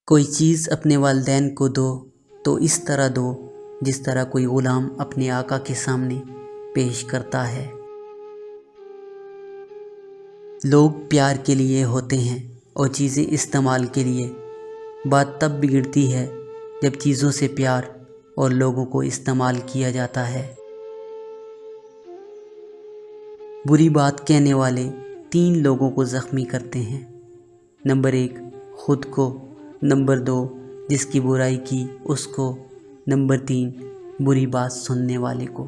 کوئی چیز اپنے والدین کو دو تو اس طرح دو جس طرح کوئی غلام اپنے آقا کے سامنے پیش کرتا ہے۔ لوگ پیار کے لیے ہوتے ہیں اور چیزیں استعمال کے لیے۔ بات تب بگڑتی ہے جب چیزوں سے پیار اور لوگوں کو استعمال کیا جاتا ہے۔ بری بات کہنے والے 3 لوگوں کو زخمی کرتے ہیں۔ نمبر 1 خود کو، نمبر 2 جس کی برائی کی اس کو، نمبر 3 بری بات سننے والے کو۔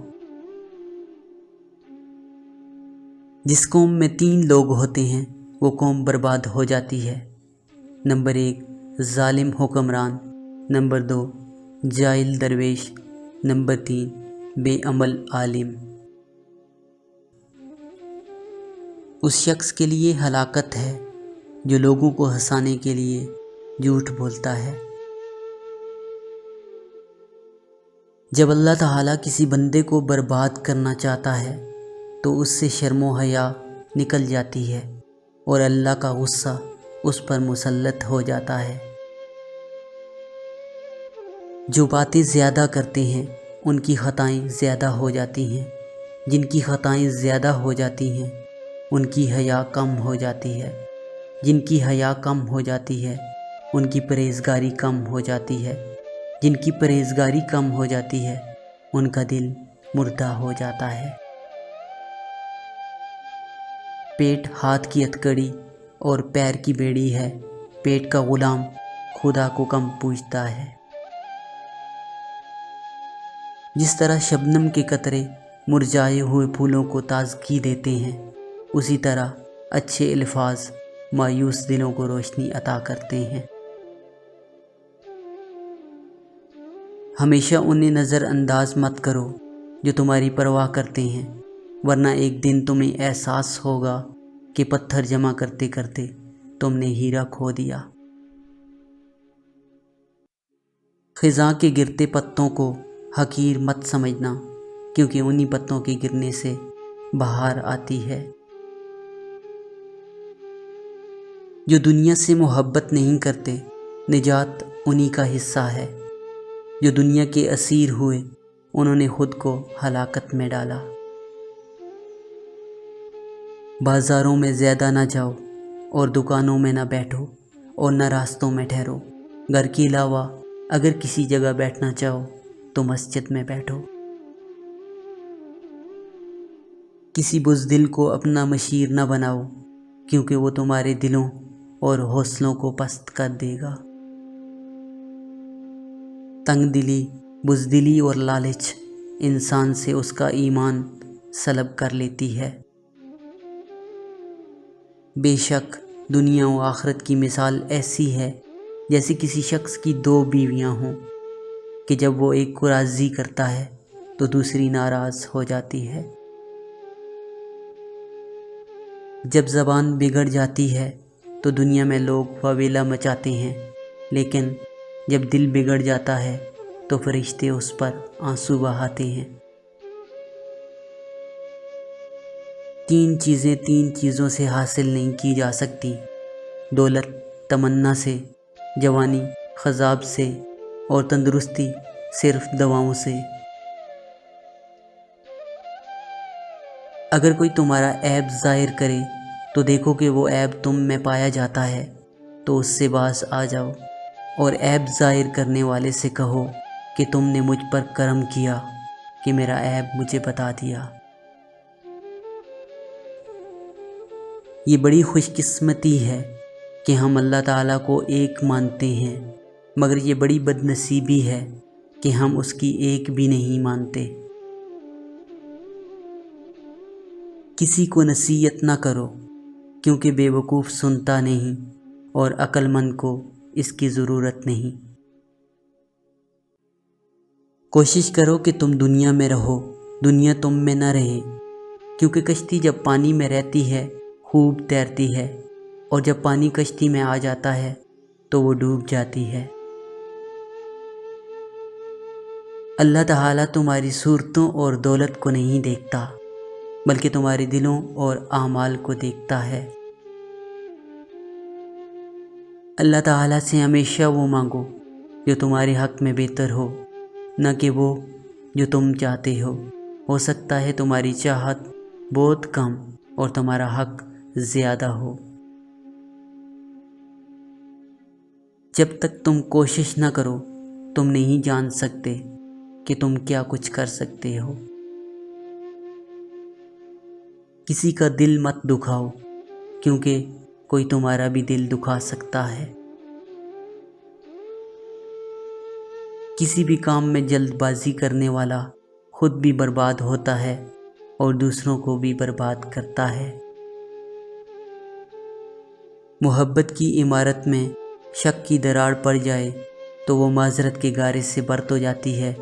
جس قوم میں 3 لوگ ہوتے ہیں وہ قوم برباد ہو جاتی ہے۔ نمبر 1 ظالم حکمران، نمبر 2 جاہل درویش، نمبر 3 بے عمل عالم۔ اس شخص کے لیے ہلاکت ہے جو لوگوں کو ہنسانے کے لیے جھوٹ بولتا ہے۔ جب اللہ تعالیٰ کسی بندے کو برباد کرنا چاہتا ہے تو اس سے شرم و حیا نکل جاتی ہے اور اللہ کا غصہ اس پر مسلط ہو جاتا ہے۔ جو باتیں زیادہ کرتے ہیں ان کی خطائیں زیادہ ہو جاتی ہیں، جن کی خطائیں زیادہ ہو جاتی ہیں ان کی حیا کم ہو جاتی ہے، جن کی حیا کم ہو جاتی ہے ان کی پرہیزگاری کم ہو جاتی ہے، جن کی پرہیزگاری کم ہو جاتی ہے ان کا دل مردہ ہو جاتا ہے۔ پیٹ ہاتھ کی ہتھکڑی اور پیر کی بیڑی ہے، پیٹ کا غلام خدا کو کم پوجتا ہے۔ جس طرح شبنم کے قطرے مرجھائے ہوئے پھولوں کو تازگی دیتے ہیں، اسی طرح اچھے الفاظ مایوس دلوں کو روشنی عطا کرتے ہیں۔ ہمیشہ انہیں نظر انداز مت کرو جو تمہاری پرواہ کرتے ہیں، ورنہ ایک دن تمہیں احساس ہوگا کہ پتھر جمع کرتے کرتے تم نے ہیرا کھو دیا۔ خزاں کے گرتے پتوں کو حقیر مت سمجھنا، کیونکہ انہی پتوں کے گرنے سے بہار آتی ہے۔ جو دنیا سے محبت نہیں کرتے، نجات انہی کا حصہ ہے۔ جو دنیا کے اسیر ہوئے انہوں نے خود کو ہلاکت میں ڈالا۔ بازاروں میں زیادہ نہ جاؤ اور دکانوں میں نہ بیٹھو اور نہ راستوں میں ٹھہرو۔ گھر کے علاوہ اگر کسی جگہ بیٹھنا چاہو تو مسجد میں بیٹھو۔ کسی بزدل کو اپنا مشیر نہ بناؤ، کیونکہ وہ تمہارے دلوں اور حوصلوں کو پست کر دے گا۔ تنگ دلی، بزدلی اور لالچ انسان سے اس کا ایمان سلب کر لیتی ہے۔ بے شک دنیا و آخرت کی مثال ایسی ہے جیسے کسی شخص کی 2 بیویاں ہوں کہ جب وہ ایک کو راضی کرتا ہے تو دوسری ناراض ہو جاتی ہے۔ جب زبان بگڑ جاتی ہے تو دنیا میں لوگ واویلا مچاتے ہیں، لیکن جب دل بگڑ جاتا ہے تو فرشتے اس پر آنسو بہاتے ہیں۔ 3 چیزیں 3 چیزوں سے حاصل نہیں کی جا سکتی: دولت تمنا سے، جوانی خضاب سے، اور تندرستی صرف دواؤں سے۔ اگر کوئی تمہارا عیب ظاہر کرے تو دیکھو کہ وہ عیب تم میں پایا جاتا ہے تو اس سے باز آ جاؤ، اور عیب ظاہر کرنے والے سے کہو کہ تم نے مجھ پر کرم کیا کہ میرا عیب مجھے بتا دیا۔ یہ بڑی خوش قسمتی ہے کہ ہم اللہ تعالیٰ کو ایک مانتے ہیں، مگر یہ بڑی بد نصیبی ہے کہ ہم اس کی ایک بھی نہیں مانتے۔ کسی کو نصیحت نہ کرو، کیونکہ بے وقوف سنتا نہیں اور عقل مند کو اس کی ضرورت نہیں۔ کوشش کرو کہ تم دنیا میں رہو، دنیا تم میں نہ رہے، کیونکہ کشتی جب پانی میں رہتی ہے خوب تیرتی ہے، اور جب پانی کشتی میں آ جاتا ہے تو وہ ڈوب جاتی ہے۔ اللہ تعالیٰ تمہاری صورتوں اور دولت کو نہیں دیکھتا، بلکہ تمہارے دلوں اور اعمال کو دیکھتا ہے۔ اللہ تعالیٰ سے ہمیشہ وہ مانگو جو تمہارے حق میں بہتر ہو، نہ کہ وہ جو تم چاہتے ہو سکتا ہے تمہاری چاہت بہت کم اور تمہارا حق زیادہ ہو۔ جب تک تم کوشش نہ کرو تم نہیں جان سکتے کہ تم کیا کچھ کر سکتے ہو۔ کسی کا دل مت دکھاؤ، کیونکہ کوئی تمہارا بھی دل دکھا سکتا ہے۔ کسی بھی کام میں جلد بازی کرنے والا خود بھی برباد ہوتا ہے اور دوسروں کو بھی برباد کرتا ہے۔ محبت کی عمارت میں شک کی دراڑ پڑ جائے تو وہ معذرت کے غارے سے بر تو جاتی ہے،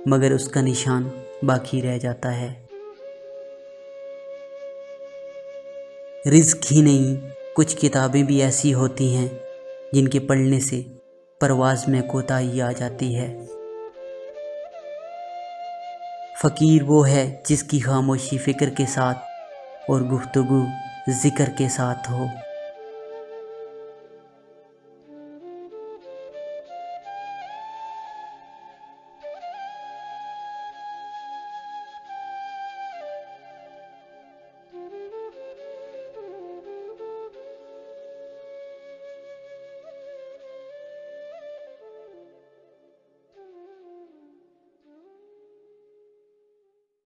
مگر اس کا نشان باقی رہ جاتا ہے۔ رزق ہی نہیں، کچھ کتابیں بھی ایسی ہوتی ہیں جن کے پڑھنے سے پرواز میں کوتاہی آ جاتی ہے۔ فقیر وہ ہے جس کی خاموشی فکر کے ساتھ اور گفتگو ذکر کے ساتھ ہو۔